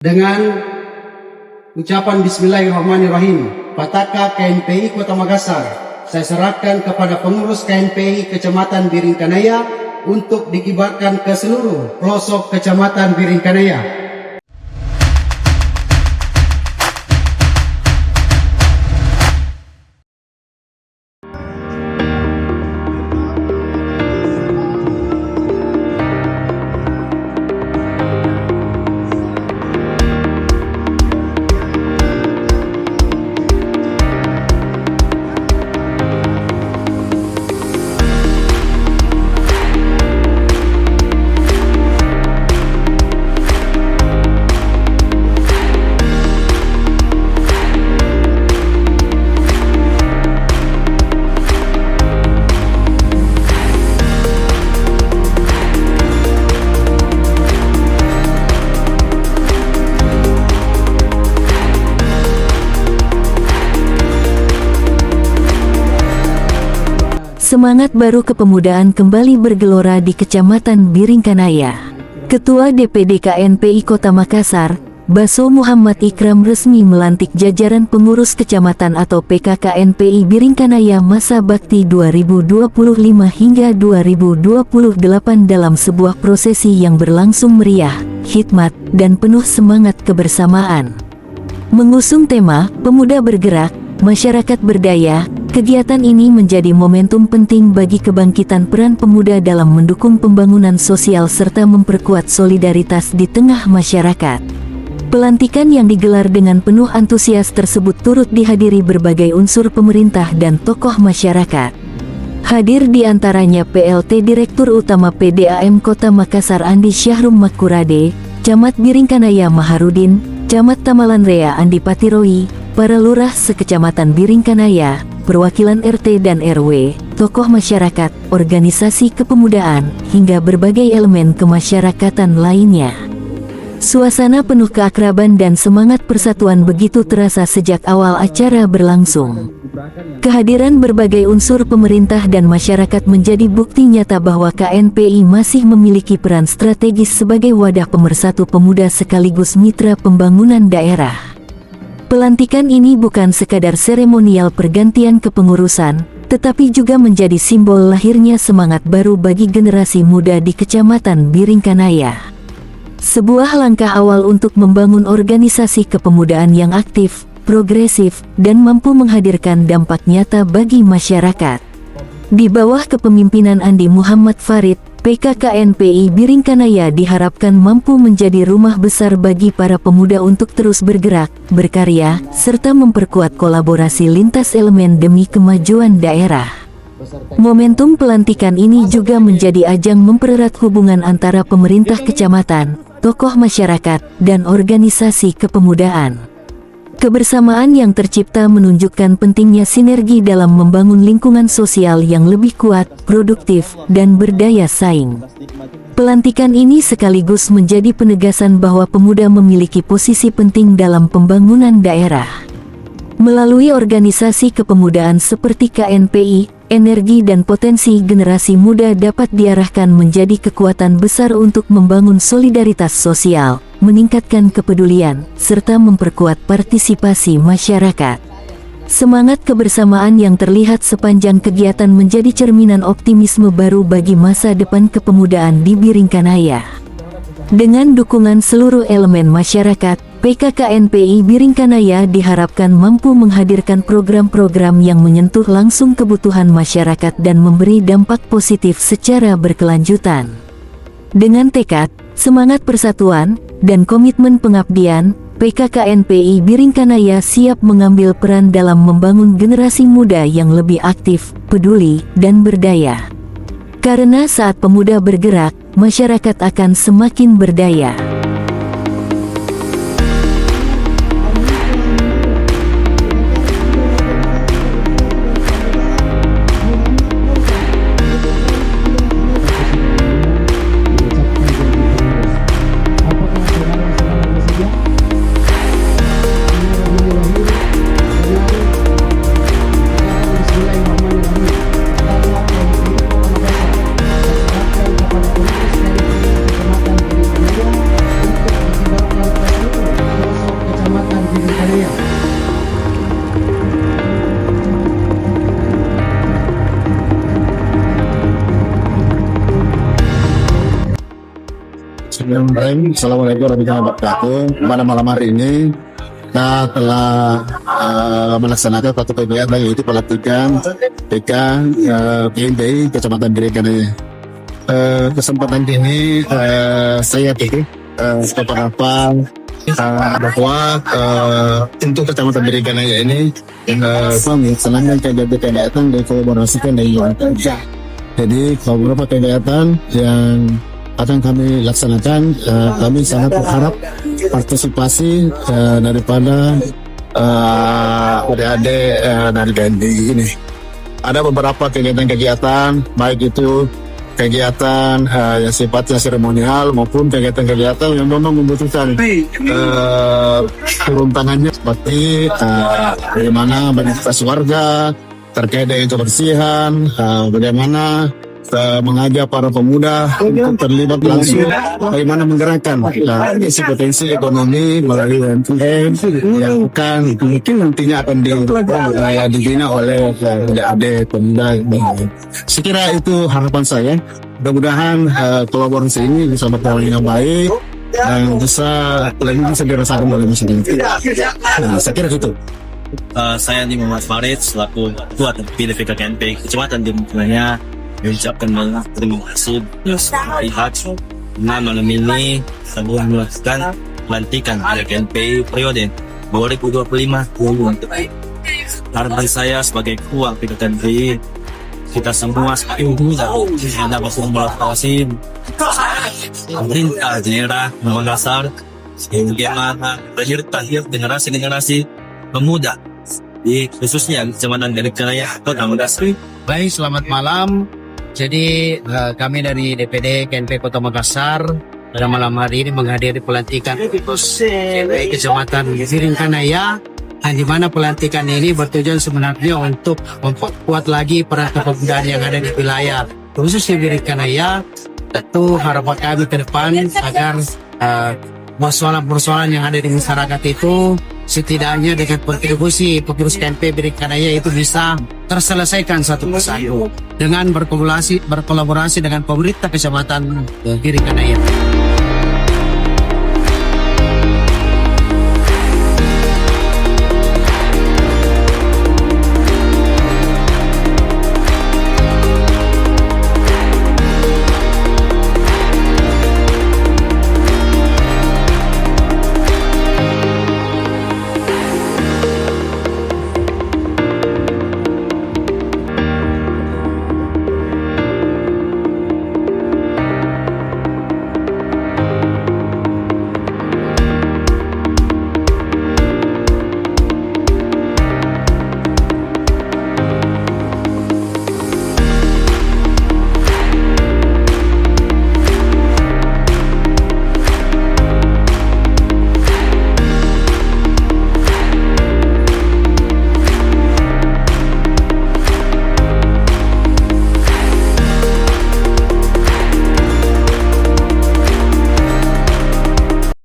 Dengan ucapan Bismillahirrahmanirrahim, Pataka KNPI Kota Makassar, saya serahkan kepada pengurus KNPI Kecamatan Biringkanaya untuk dikibarkan ke seluruh pelosok Kecamatan Biringkanaya. Semangat baru kepemudaan kembali bergelora di Kecamatan Biringkanaya. Ketua DPD KNPI Kota Makassar, Baso Muhammad Ikram resmi melantik jajaran pengurus kecamatan atau PKKNPI Biringkanaya masa bakti 2025 hingga 2028 dalam sebuah prosesi yang berlangsung meriah, hikmat, dan penuh semangat kebersamaan. Mengusung tema Pemuda Bergerak, Masyarakat Berdaya, kegiatan ini menjadi momentum penting bagi kebangkitan peran pemuda dalam mendukung pembangunan sosial serta memperkuat solidaritas di tengah masyarakat. Pelantikan yang digelar dengan penuh antusias tersebut turut dihadiri berbagai unsur pemerintah dan tokoh masyarakat. Hadir di antaranya PLT Direktur Utama PDAM Kota Makassar Andi Syahrum Makurade, Camat Biringkanaya Maharudin, Camat Tamalanrea Andi Patiroi, para lurah sekecamatan Biringkanaya, perwakilan RT dan RW, tokoh masyarakat, organisasi kepemudaan, hingga berbagai elemen kemasyarakatan lainnya. Suasana penuh keakraban dan semangat persatuan begitu terasa sejak awal acara berlangsung. Kehadiran berbagai unsur pemerintah dan masyarakat menjadi bukti nyata bahwa KNPI masih memiliki peran strategis sebagai wadah pemersatu pemuda sekaligus mitra pembangunan daerah. Pelantikan ini bukan sekadar seremonial pergantian kepengurusan, tetapi juga menjadi simbol lahirnya semangat baru bagi generasi muda di Kecamatan Biringkanaya. Sebuah langkah awal untuk membangun organisasi kepemudaan yang aktif, progresif, dan mampu menghadirkan dampak nyata bagi masyarakat. Di bawah kepemimpinan Andi Muhammad Farid, PKKNPI Biringkanaya diharapkan mampu menjadi rumah besar bagi para pemuda untuk terus bergerak, berkarya, serta memperkuat kolaborasi lintas elemen demi kemajuan daerah. Momentum pelantikan ini juga menjadi ajang mempererat hubungan antara pemerintah kecamatan, tokoh masyarakat, dan organisasi kepemudaan. Kebersamaan yang tercipta menunjukkan pentingnya sinergi dalam membangun lingkungan sosial yang lebih kuat, produktif, dan berdaya saing. Pelantikan ini sekaligus menjadi penegasan bahwa pemuda memiliki posisi penting dalam pembangunan daerah. Melalui organisasi kepemudaan seperti KNPI, energi dan potensi generasi muda dapat diarahkan menjadi kekuatan besar untuk membangun solidaritas sosial, meningkatkan kepedulian, serta memperkuat partisipasi masyarakat. Semangat kebersamaan yang terlihat sepanjang kegiatan menjadi cerminan optimisme baru bagi masa depan kepemudaan di Biringkanaya. Dengan dukungan seluruh elemen masyarakat, PKKNPI Biringkanaya diharapkan mampu menghadirkan program-program yang menyentuh langsung kebutuhan masyarakat dan memberi dampak positif secara berkelanjutan. Dengan tekad, semangat persatuan, dan komitmen pengabdian, PKKNPI Biringkanaya siap mengambil peran dalam membangun generasi muda yang lebih aktif, peduli, dan berdaya. Karena saat pemuda bergerak, masyarakat akan semakin berdaya. Bismillahirrahmanirrahim. Assalamualaikum warahmatullahi wabarakatuh. Pada malam hari ini kita telah melaksanakan satu kegiatan yaitu pelantikan PK KNPI Kecamatan Biring Kanaya. Kesempatan ini saya pikir beberapa bahwa untuk Kecamatan Biring Kanaya ini melaksanakan kegiatan dan kolaborasikan dari warga. Jadi beberapa kegiatan yang akan kami laksanakan, kami sangat berharap partisipasi daripada adik-adik dari KNPI ini. Ada beberapa kegiatan-kegiatan, baik itu kegiatan yang sifatnya seremonial maupun kegiatan-kegiatan yang memang membutuhkan turun tangannya, seperti bagaimana aktivitas warga terkait dengan kebersihan, bagaimana mengajak para pemuda untuk terlibat langsung, bagaimana menggerakkan isi potensi ekonomi melalui UMKM yang akan mungkin nantinya akan dibina oleh adik-adik pemuda. Sekira itu harapan saya. Mudah-mudahan kolaborasi ini bisa berjalan dengan baik dan bisa dirasakan oleh masyarakat. Saya kira itu. Saya Andi Muhammad Farid selaku Ketua Terpilih PK KNPI Kecamatan Biring Kanaya mengucapkan terima kasih pihak dengan malam ini telah melakukan pelantikan PK KNPI periode 2025-2026. Harapan saya sebagai Ketua PK KNPI, kita semua sebagai pemuda yang dapat melakukan pemerintah daerah Makassar bagaimana lahir generasi pemuda di khususnya Kecamatan Biring Kanaya Kota Makassar. Baik, selamat malam. Jadi kami dari DPD KNPI Kota Makassar pada malam hari ini menghadiri pelantikan KNPI Kecamatan Biring Kanaya, di mana pelantikan ini bertujuan sebenarnya untuk memperkuat lagi peran kepemudaan yang ada di wilayah khususnya Biring Kanaya. Tentu harapan kami ke depan agar persoalan-persoalan yang ada di masyarakat itu setidaknya dengan kontribusi pengurus KNPI Biring Kanaya itu bisa terselesaikan satu persatu dengan berkolaborasi dengan pemerintah Kecamatan Biring Kanaya.